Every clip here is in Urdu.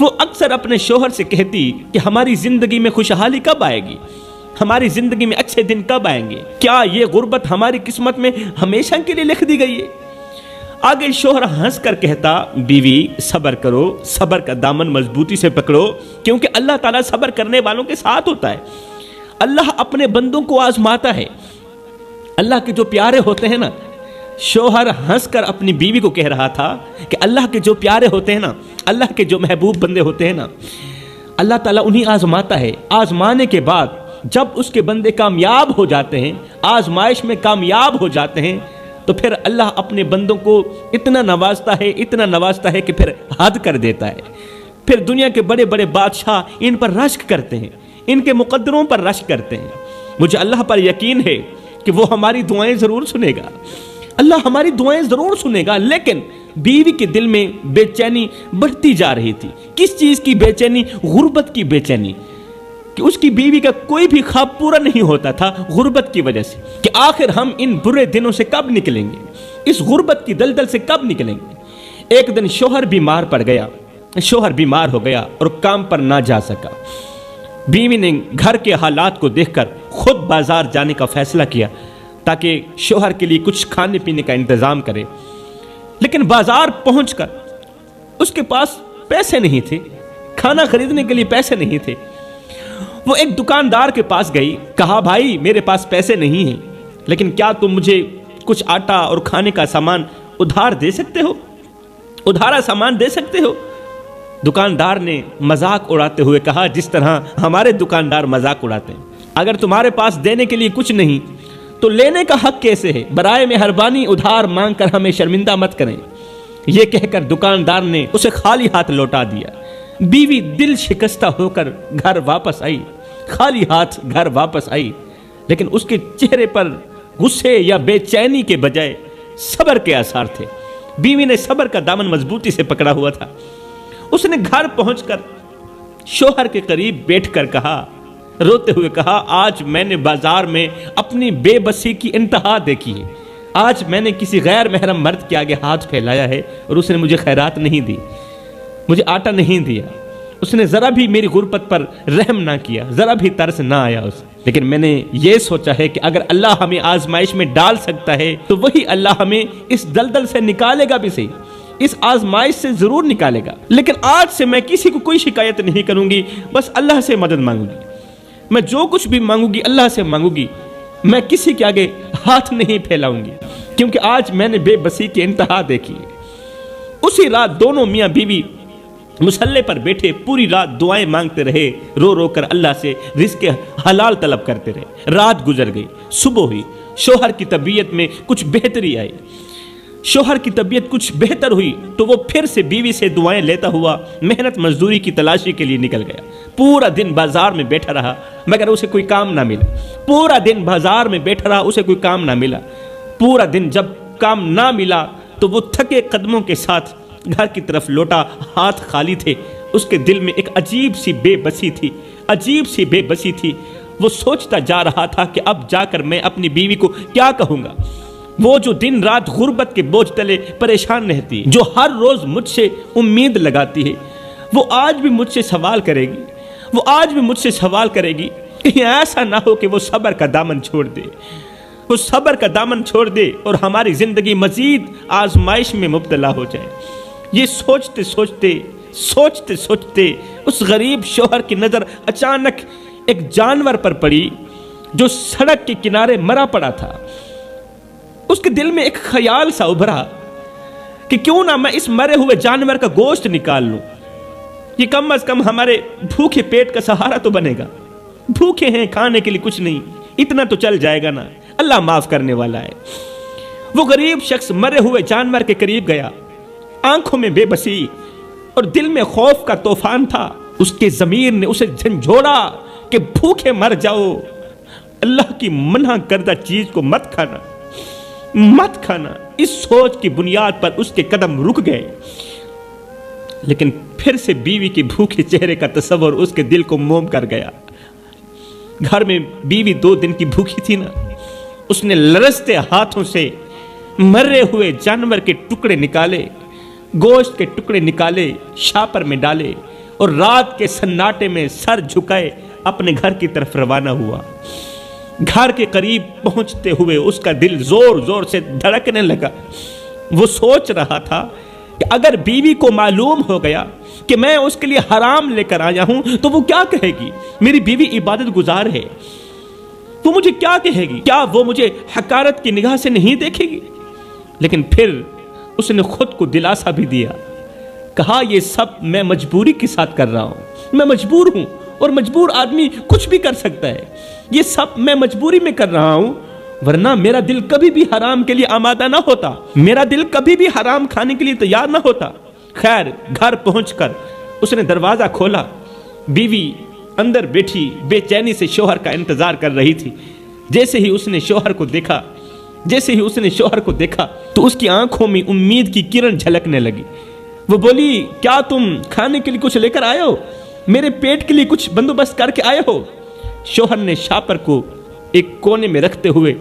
وہ اکثر اپنے شوہر سے کہتی کہ ہماری زندگی میں خوشحالی کب آئے گی، ہماری زندگی میں اچھے دن کب آئیں گے، کیا یہ غربت ہماری قسمت میں ہمیشہ کے لیے لکھ دی گئی ہے؟ آگے شوہر ہنس کر کہتا، بیوی صبر کرو، صبر کا دامن مضبوطی سے پکڑو، کیونکہ اللہ تعالیٰ صبر کرنے والوں کے ساتھ ہوتا ہے۔ اللہ اپنے بندوں کو آزماتا ہے۔ اللہ کے جو پیارے ہوتے ہیں نا، شوہر ہنس کر اپنی بیوی کو کہہ رہا تھا کہ اللہ کے جو پیارے ہوتے ہیں نا، اللہ کے جو محبوب بندے ہوتے ہیں نا، اللہ تعالیٰ انہیں آزماتا ہے۔ آزمانے کے بعد جب اس کے بندے کامیاب ہو جاتے ہیں، آزمائش میں کامیاب ہو جاتے ہیں، تو پھر اللہ اپنے بندوں کو اتنا نوازتا ہے کہ پھر حد کر دیتا ہے۔ پھر دنیا کے بڑے بڑے بادشاہ ان پر رشک کرتے ہیں، ان کے مقدروں پر رشک کرتے ہیں۔ مجھے اللہ پر یقین ہے کہ وہ ہماری دعائیں ضرور سنے گا، اللہ ہماری دعائیں ضرور سنے گا۔ لیکن بیوی کے دل میں بے چینی بڑھتی جا رہی تھی۔ کس چیز کی بے چینی؟ غربت کی بے چینی، کہ اس کی بیوی کا کوئی بھی خواب پورا نہیں ہوتا تھا غربت کی وجہ سے، کہ آخر ہم ان برے دنوں سے کب نکلیں گے، اس غربت کی دلدل سے کب نکلیں گے۔ ایک دن شوہر بیمار ہو گیا اور کام پر نہ جا سکا۔ بیوی نے گھر کے حالات کو دیکھ کر خود بازار جانے کا فیصلہ کیا تاکہ شوہر کے لیے کچھ کھانے پینے کا انتظام کرے۔ لیکن بازار پہنچ کر اس کے پاس پیسے نہیں تھے، کھانا خریدنے کے لیے پیسے نہیں تھے۔ وہ ایک دکاندار کے پاس گئی، کہا، بھائی میرے پاس پیسے نہیں ہیں، لیکن کیا تم مجھے کچھ آٹا اور کھانے کا سامان ادھار دے سکتے ہو، ادھارا سامان دے سکتے ہو؟ دکاندار نے مذاق اڑاتے ہوئے کہا، جس طرح ہمارے دکاندار مذاق اڑاتے ہیں، اگر تمہارے پاس دینے کے لیے کچھ نہیں تو لینے کا حق کیسے ہے؟ برائے مہربانی ادھار مانگ کر ہمیں شرمندہ مت کریں۔ یہ کہہ کر دکاندار نے اسے خالی ہاتھ لوٹا دیا۔ بیوی دل شکستہ ہو کر گھر واپس آئی، خالی ہاتھ گھر واپس آئی، لیکن اس کے چہرے پر غصے یا بے چینی کے بجائے صبر کے آثار تھے۔ بیوی نے صبر کا دامن مضبوطی سے پکڑا ہوا تھا۔ اس نے گھر پہنچ کر شوہر کے قریب بیٹھ کر کہا، روتے ہوئے کہا، آج میں نے بازار میں اپنی بے بسی کی انتہا دیکھی ہے۔ آج میں نے کسی غیر محرم مرد کے آگے ہاتھ پھیلایا ہے اور اس نے مجھے خیرات نہیں دی، مجھے آٹا نہیں دیا، اس نے ذرا بھی میری غربت پر رحم نہ کیا، ذرا بھی ترس نہ آیا اسے۔ لیکن میں نے یہ سوچا ہے کہ اگر اللہ ہمیں آزمائش میں ڈال سکتا ہے تو وہی اللہ ہمیں اس دلدل سے نکالے گا بھی صحیح، اس آزمائش سے ضرور نکالے گا۔ لیکن آج سے میں کسی کو کوئی شکایت نہیں کروں گی، بس اللہ سے مدد مانگوں گی۔ میں جو کچھ بھی مانگوں گی اللہ سے مانگوں گی، میں کسی کے آگے ہاتھ نہیں پھیلاؤں گی، کیونکہ آج میں نے بے بسی کی انتہا دیکھی ہے۔ اسی رات دونوں میاں بیوی مصلے پر بیٹھے پوری رات دعائیں مانگتے رہے، رو رو کر اللہ سے رزق حلال طلب کرتے رہے۔ رات گزر گئی، صبح ہوئی، شوہر کی طبیعت میں کچھ بہتری آئی۔ شوہر کی طبیعت کچھ بہتر ہوئی تو وہ پھر سے بیوی سے دعائیں لیتا ہوا محنت مزدوری کی تلاشی کے لیے نکل گیا۔ پورا دن بازار میں بیٹھا رہا مگر اسے کوئی کام نہ ملا۔ پورا دن بازار میں بیٹھا رہا، اسے کوئی کام نہ ملا۔ پورا دن جب کام نہ ملا تو وہ تھکے قدموں کے ساتھ گھر کی طرف لوٹا، ہاتھ خالی تھے۔ اس کے دل میں ایک عجیب سی بے بسی تھی۔ وہ سوچتا جا رہا تھا کہ اب جا کر میں اپنی بیوی کو کیا کہوں گا، وہ جو دن رات غربت کے بوجھ تلے پریشان رہتی، جو ہر روز مجھ سے امید لگاتی ہے، وہ آج بھی مجھ سے سوال کرے گی، کہیں ایسا نہ ہو کہ وہ صبر کا دامن چھوڑ دے اور ہماری زندگی مزید آزمائش میں مبتلا ہو جائے۔ یہ سوچتے سوچتے اس غریب شوہر کی نظر اچانک ایک جانور پر پڑی جو سڑک کے کنارے مرا پڑا تھا۔ اس کے دل میں ایک خیال سا ابھرا کہ کیوں نہ میں اس مرے ہوئے جانور کا گوشت نکال لوں، یہ کم از کم ہمارے بھوکے پیٹ کا سہارا تو بنے گا۔ بھوکے ہیں، کھانے کے لیے کچھ نہیں، اتنا تو چل جائے گا نا، اللہ معاف کرنے والا ہے۔ وہ غریب شخص مرے ہوئے جانور کے قریب گیا، آنکھوں میں بے بسی اور دل میں خوف کا طوفان تھا۔ اس کے ضمیر نے اسے جھنجھوڑا کہ بھوکے مر جاؤ، اللہ کی منع کردہ چیز کو مت کھانا۔ اس سوچ کی بنیاد پر اس کے قدم رک گئے، لیکن پھر سے بیوی کے بھوکے چہرے کا تصور اس کے دل کو موم کر گیا۔ گھر میں بیوی 2 دن کی بھوکی تھی نا، اس نے لرزتے ہاتھوں سے مرے ہوئے جانور کے ٹکڑے نکالے، گوشت کے ٹکڑے نکالے، شاپر میں ڈالے اور رات کے سناٹے میں سر جھکائے اپنے گھر کی طرف روانہ ہوا۔ گھر کے قریب پہنچتے ہوئے اس کا دل زور زور سے دھڑکنے لگا۔ وہ سوچ رہا تھا کہ اگر بیوی کو معلوم ہو گیا کہ میں اس کے لیے حرام لے کر آیا ہوں تو وہ کیا کہے گی؟ میری بیوی عبادت گزار ہے، وہ مجھے کیا کہے گی؟ کیا وہ مجھے حقارت کی نگاہ سے نہیں دیکھے گی؟ لیکن پھر اس نے خود کو دلاسا بھی دیا، کہا یہ سب میں مجبوری کے ساتھ کر رہا ہوں، میں مجبور ہوں، اور مجبور آدمی کچھ بھی کر سکتا ہے، یہ سب میں مجبوری میں کر رہا ہوں، ورنہ میرا دل کبھی بھی حرام کے لیے آمادہ نہ ہوتا، میرا دل کبھی بھی حرام کھانے کے لیے تیار نہ ہوتا۔ خیر گھر پہنچ کر اس نے دروازہ کھولا، بیوی اندر بیٹھی بے چینی سے شوہر کا انتظار کر رہی تھی۔ جیسے ہی اس نے شوہر کو دیکھا تو اس کی آنکھوں میں امید کی کرن جھلکنے لگی۔ وہ بولی، کیا تم کھانے کے لیے کچھ لے کر آئے ہو؟ میرے پیٹ کے لیے کچھ بندوبست کر کے آئے ہو؟ شوہر نے شاپر کو ایک کونے میں رکھتے ہوئے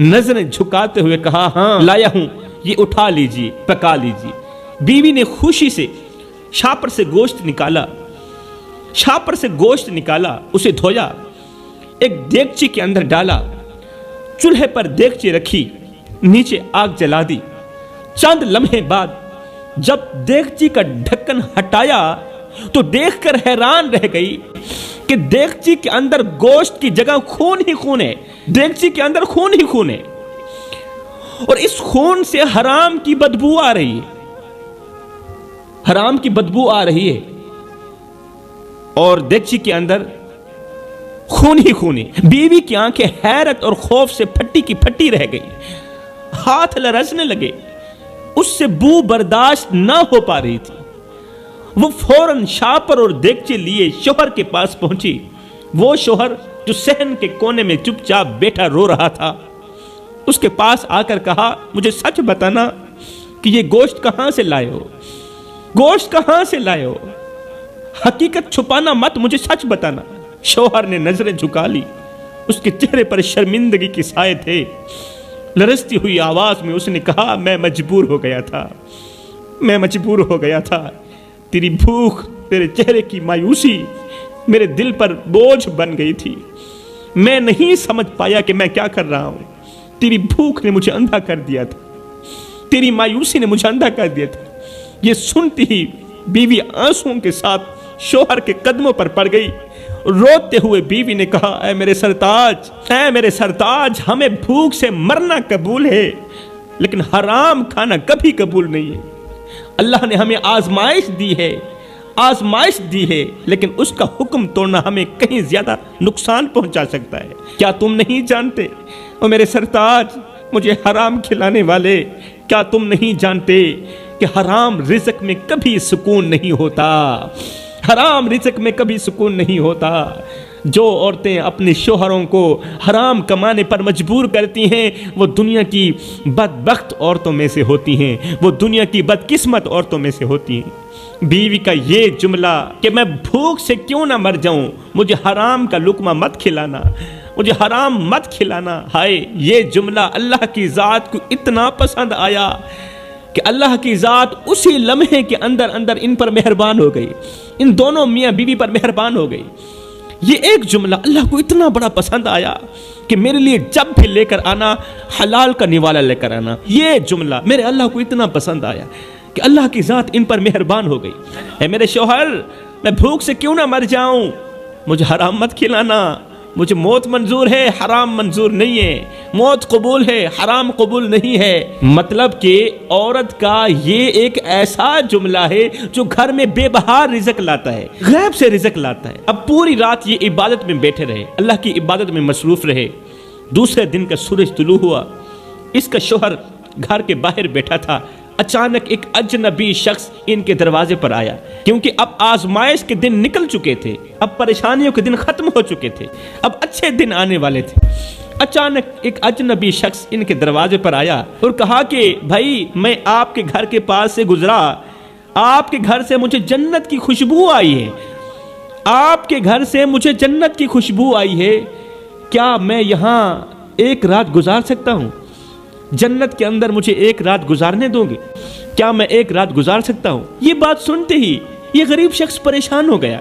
نظریں جھکاتے ہوئے کہا، ہاں لایا ہوں، یہ اٹھا لیجیے، پکا لیجیے۔ بیوی نے خوشی سے شاپر سے گوشت نکالا، اسے دھویا، ایک دیگچی کے اندر ڈالا، چولہے پر دیگچی رکھی، نیچے آگ جلا دی۔ چند لمحے بعد جب دیگچی کا ڈھکن ہٹایا تو دیکھ کر حیران رہ گئی کہ دیگچی کے اندر گوشت کی جگہ خون ہی خون ہے، دیگچی کے اندر خون ہی خون ہے، اور اس خون سے حرام کی بدبو آ رہی ہے، اور دیگچی کے اندر خون ہی خون ہے۔ بیوی کی آنکھیں حیرت اور خوف سے پھٹی کی پھٹی رہ گئی، ہاتھ لرزنے لگے، اس سے بو برداشت نہ ہو پا رہی تھی۔ وہ فوراً شاپر اور دیگچے لیے شوہر کے پاس پہنچی۔ وہ شوہر جو صحن کے کونے میں چپ چاپ بیٹھا رو رہا تھا، اس کے پاس آ کر کہا، مجھے سچ بتانا کہ یہ گوشت کہاں سے لائے ہو؟ حقیقت چھپانا مت، مجھے سچ بتانا۔ شوہر نے نظریں جھکا لی، اس کے چہرے پر شرمندگی کے سائے تھے۔ لرزتی ہوئی آواز میں اس نے کہا، میں مجبور ہو گیا تھا، تیری بھوک، تیرے چہرے کی مایوسی میرے دل پر بوجھ بن گئی تھی، میں نہیں سمجھ پایا کہ میں کیا کر رہا ہوں۔ تیری بھوک نے مجھے اندھا کر دیا تھا، تیری مایوسی نے مجھے اندھا کر دیا تھا۔ یہ سنتی ہی بیوی آنسوؤں کے ساتھ شوہر کے قدموں پر پڑ گئی۔ روتے ہوئے بیوی نے کہا، اے میرے سرتاج، ہمیں بھوک سے مرنا قبول ہے لیکن حرام کھانا کبھی قبول نہیں ہے۔ اللہ نے ہمیں آزمائش دی ہے لیکن اس کا حکم توڑنا ہمیں کہیں زیادہ نقصان پہنچا سکتا ہے۔ کیا تم نہیں جانتے او میرے سرتاج، مجھے حرام کھلانے والے، کیا تم نہیں جانتے کہ حرام رزق میں کبھی سکون نہیں ہوتا؟ جو عورتیں اپنے شوہروں کو حرام کمانے پر مجبور کرتی ہیں وہ دنیا کی بدبخت عورتوں میں سے ہوتی ہیں، وہ دنیا کی بدقسمت عورتوں میں سے ہوتی ہیں۔ بیوی کا یہ جملہ کہ میں بھوک سے کیوں نہ مر جاؤں، مجھے حرام کا لقمہ مت کھلانا، ہائے یہ جملہ اللہ کی ذات کو اتنا پسند آیا کہ اللہ کی ذات اسی لمحے کے اندر ان پر مہربان ہو گئی، ان دونوں میاں بیوی پر مہربان ہو گئی۔ یہ ایک جملہ اللہ کو اتنا بڑا پسند آیا کہ میرے لیے جب بھی لے کر آنا حلال کا نوالا لے کر آنا، یہ جملہ میرے اللہ کو اتنا پسند آیا کہ اللہ کی ذات ان پر مہربان ہو گئی۔ اے میرے شوہر، میں بھوک سے کیوں نہ مر جاؤں، مجھے حرام مت کھلانا، مجھے موت منظور ہے، حرام منظور نہیں ہے، موت قبول ہے، حرام قبول نہیں ہے۔ مطلب کہ عورت کا یہ ایک ایسا جملہ ہے جو گھر میں بے بہار رزق لاتا ہے، غیب سے رزق لاتا ہے۔ اب پوری رات یہ عبادت میں بیٹھے رہے، اللہ کی عبادت میں مصروف رہے۔ دوسرے دن کا سورج طلوع ہوا، اس کا شوہر گھر کے باہر بیٹھا تھا، اچانک ایک اجنبی شخص ان کے دروازے پر آیا، کیونکہ اب آزمائش کے دن نکل چکے تھے، اب پریشانیوں کے دن ختم ہو چکے تھے، اب اچھے دن آنے والے تھے۔ اچانک ایک اجنبی شخص ان کے دروازے پر آیا اور کہا کہ بھائی، میں آپ کے گھر کے پاس سے گزرا، آپ کے گھر سے مجھے جنت کی خوشبو آئی ہے، کیا میں یہاں ایک رات گزار سکتا ہوں؟ جنت کے اندر مجھے ایک رات گزارنے دو گے؟ کیا میں ایک رات گزار سکتا ہوں؟ یہ بات سنتے ہی یہ غریب شخص پریشان ہو گیا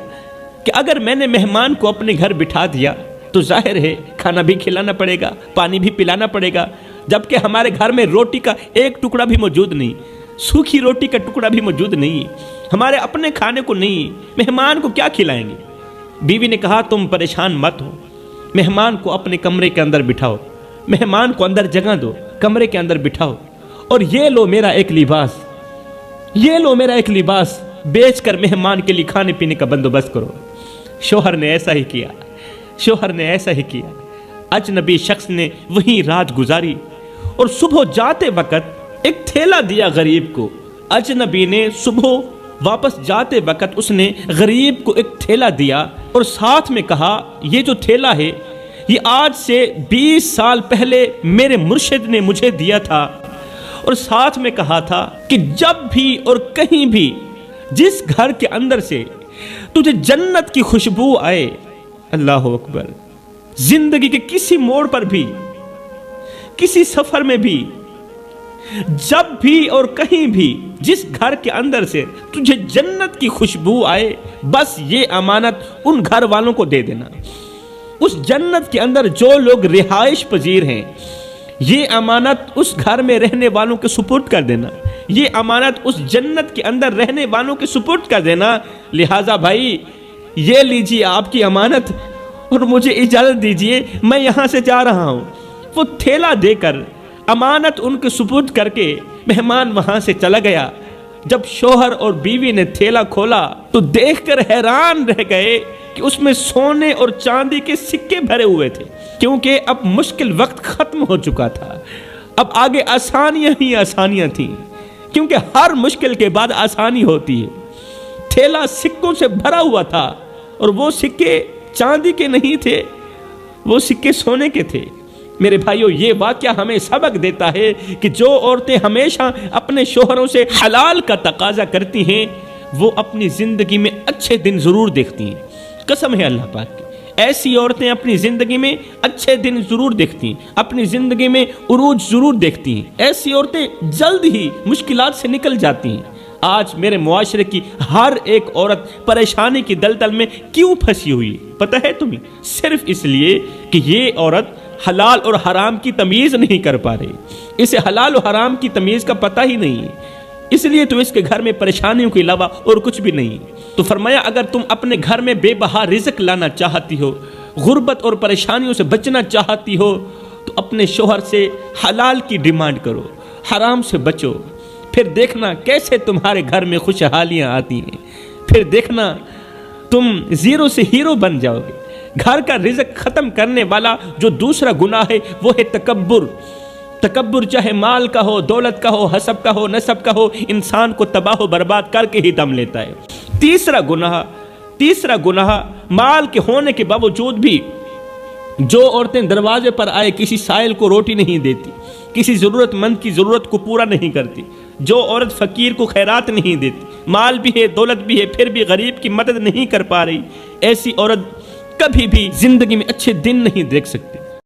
کہ اگر میں نے مہمان کو اپنے گھر بٹھا دیا تو ظاہر ہے کھانا بھی کھلانا پڑے گا، پانی بھی پلانا پڑے گا، جبکہ ہمارے گھر میں روٹی کا ایک ٹکڑا بھی موجود نہیں، سوکھی روٹی کا ٹکڑا بھی موجود نہیں، ہمارے اپنے کھانے کو نہیں، مہمان کو کیا کھلائیں گے؟ بیوی نے کہا تم پریشان مت ہو، مہمان کو اپنے کمرے کے اندر بٹھاؤ، مہمان کو اندر جگہ دو، کمرے کے اندر بٹھاؤ، اور یہ لو میرا ایک لباس، یہ لو میرا ایک لباس بیچ کر مہمان کے لیے کھانے پینے کا بندوبست کرو۔ شوہر نے ایسا ہی کیا، شوہر نے ایسا ہی کیا۔ اجنبی شخص نے وہیں رات گزاری اور صبح جاتے وقت ایک تھیلا دیا غریب کو۔ اجنبی نے صبح واپس جاتے وقت اس نے غریب کو ایک تھیلا دیا اور ساتھ میں کہا یہ جو تھیلا ہے یہ آج سے 20 سال پہلے میرے مرشد نے مجھے دیا تھا، اور ساتھ میں کہا تھا کہ جب بھی اور کہیں بھی جس گھر کے اندر سے تجھے جنت کی خوشبو آئے، اللہ اکبر، زندگی کے کسی موڑ پر بھی، کسی سفر میں بھی، جب بھی اور کہیں بھی جس گھر کے اندر سے تجھے جنت کی خوشبو آئے، بس یہ امانت ان گھر والوں کو دے دینا۔ اس جنت کے اندر جو لوگ رہائش پذیر ہیں، یہ امانت اس گھر میں رہنے والوں کے سپرد کر دینا، یہ امانت اس جنت کے اندر رہنے والوں کے سپرد کر دینا۔ لہٰذا بھائی یہ لیجیے آپ کی امانت اور مجھے اجازت دیجیے میں یہاں سے جا رہا ہوں۔ وہ تھیلا دے کر امانت ان کے سپرد کر کے مہمان وہاں سے چلا گیا۔ جب شوہر اور بیوی نے تھیلا کھولا تو دیکھ کر حیران رہ گئے کہ اس میں سونے اور چاندی کے سکے بھرے ہوئے تھے، کیونکہ اب مشکل وقت ختم ہو چکا تھا، اب آگے آسانیاں ہی آسانیاں تھیں، کیونکہ ہر مشکل کے بعد آسانی ہوتی ہے۔ تھیلا سکوں سے بھرا ہوا تھا اور وہ سکے چاندی کے نہیں تھے، وہ سکے سونے کے تھے۔ میرے بھائیو، یہ واقعہ ہمیں سبق دیتا ہے کہ جو عورتیں ہمیشہ اپنے شوہروں سے حلال کا تقاضا کرتی ہیں وہ اپنی زندگی میں اچھے دن ضرور دیکھتی ہیں۔ قسم ہے اللہ پاک کی، ایسی عورتیں اپنی زندگی میں اچھے دن ضرور دیکھتی ہیں، اپنی زندگی میں عروج ضرور دیکھتی ہیں۔ ایسی عورتیں جلد ہی مشکلات سے نکل جاتی ہیں۔ آج میرے معاشرے کی ہر ایک عورت پریشانی کی دلدل میں کیوں پھنسی ہوئی ہے پتہ ہے تمہیں؟ صرف اس لیے کہ یہ عورت حلال اور حرام کی تمیز نہیں کر پا رہی، اسے حلال و حرام کی تمیز کا پتہ ہی نہیں ہے، اس لیے تو اس کے گھر میں پریشانیوں کے علاوہ اور کچھ بھی نہیں۔ تو فرمایا اگر تم اپنے گھر میں بے بہا رزق لانا چاہتی ہو، غربت اور پریشانیوں سے بچنا چاہتی ہو، تو اپنے شوہر سے حلال کی ڈیمانڈ کرو، حرام سے بچو، پھر دیکھنا کیسے تمہارے گھر میں خوشحالیاں آتی ہیں، پھر دیکھنا تم زیرو سے ہیرو بن جاؤ گے۔ گھر کا رزق ختم کرنے والا جو دوسرا گناہ ہے وہ ہے تکبر۔ تکبر چاہے مال کا ہو، دولت کا ہو، حسب کا ہو، نسب کا ہو، انسان کو تباہ و برباد کر کے ہی دم لیتا ہے۔ تیسرا گناہ مال کے ہونے کے باوجود بھی جو عورتیں دروازے پر آئے کسی سائل کو روٹی نہیں دیتی، کسی ضرورت مند کی ضرورت کو پورا نہیں کرتی، جو عورت فقیر کو خیرات نہیں دیتی، مال بھی ہے دولت بھی ہے پھر بھی غریب کی مدد نہیں کر پا رہی، ایسی عورت کبھی بھی زندگی میں اچھے دن نہیں دیکھ سکتی۔